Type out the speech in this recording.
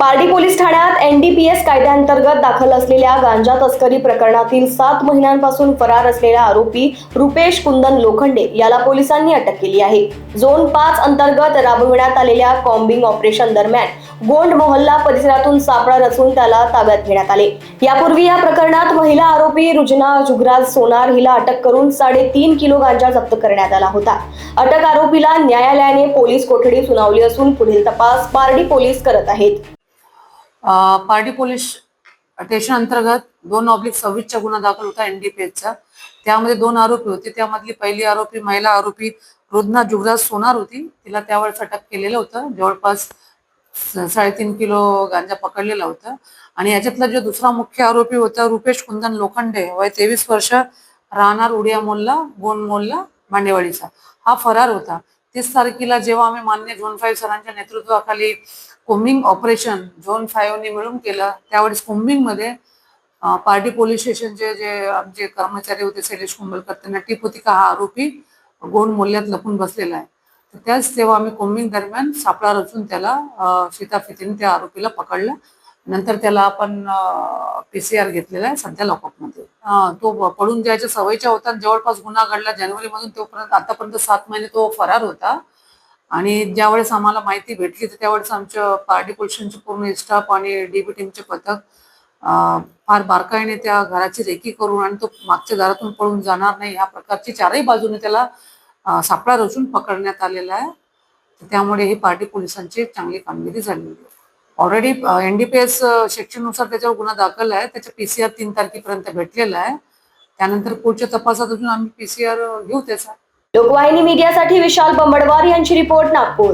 Pardi police ठाण्यात NDPS कायद्याअंतर्गत दाखल असलेल्या गांजा तस्करी प्रकरणातील 7 महिन्यांपासून फरार असलेला आरोपी रुपेश कुंदन लोखंडे याला पोलिसांनी अटक केली आहे। झोन 5 अंतर्गत राबविण्यात आलेल्या कॉम्बिंग ऑपरेशन दरम्यान गोंड मोहल्ला परिसरातून सापळा रचून त्याला ताब्यात घेण्यात आले। यापूर्वी या प्रकरणात महिला आरोपी रुजना जुगराज सोनार हिला अटक करून 3.5 किलो गांजा जप्त करण्यात आला होता। अटक आरोपीला न्यायालयाने पोलीस कोठडी सुनावली असून पुढील तपास पारडी पोलीस करत आहेत। पारडी पोलीस स्टेशन अंतर्गत 2/26 गुन्हा दाखल होता एनडीपीएसचा। त्यामध्ये 2 आरोपी होते। त्यामधली पहिली आरोपी महिला आरोपी रुजना जुगराज सोनार होती। तिला त्यावेळेस अटक केलेलं होतं। जवळपास 3.5 किलो गांजा पकडलेला होता। आणि याच्यातला जो दुसरा मुख्य आरोपी होता रुपेश कुंदन लोखंडे, वय 23 वर्ष, राहणार उडिया मोहल्ला, गोंड मोहल्ला, मांडेवाडीचा, हा फरार होता। 30 तारखेला जेव्हा आम्ही मान्य झोन 5 सरांच्या नेतृत्वाखाली कोम्बिंग ऑपरेशन झोन 5 ने मिळून केलं, त्यावेळेस कोम्बिंग मध्ये पारडी पोलीस स्टेशनचे जे आमचे कर्मचारी होते शैलेश कुंभलकर, त्यांना टीप होती का हा आरोपी गोंड मोहल्ल्यात लपून बसलेला आहे। तर त्याच तेव्हा आम्ही कोम्बिंग दरम्यान सापळा रचून त्याला शिताफितीने त्या आरोपीला पकडलं। नंतर त्याला आपण PCR घेतलेला आहे, सध्या लॉकअपमध्ये। तो पडून जायच्या सवयीचा होता। जवळपास गुन्हा घडला जानेवारी मधून, तोपर्यंत आतापर्यंत 7 महिने तो फरार होता। आणि ज्यावेळेस आम्हाला माहिती भेटली तर त्यावेळेस आमच्या पारडी पोलीस स्टेशनचे पूर्ण स्टाफ आणि डीबी टीमचे पथक फार बारकाईने त्या घराची रेकी करून आणि तो मागच्या दारातून पळून जाणार नाही या प्रकारची चारही बाजूने त्याला सापळा रचून पकडण्यात आलेला आहे। त्यामुळे ही पारडी पोलिसांची चांगली कामगिरी झालेली आहे। ऑलरेडी एनडीपीएस सेक्शननुसार त्याच्यावर गुन्हा दाखल आहे। त्याचा PCR 3 तारखेपर्यंत भेटलेला आहे। त्यानंतर पुढच्या तपासात अजून आम्ही PCR घेऊ त्याचा। लोकवाहिनी मीडियासाठी विशाल बंबडवार यांची रिपोर्ट, नागपूर।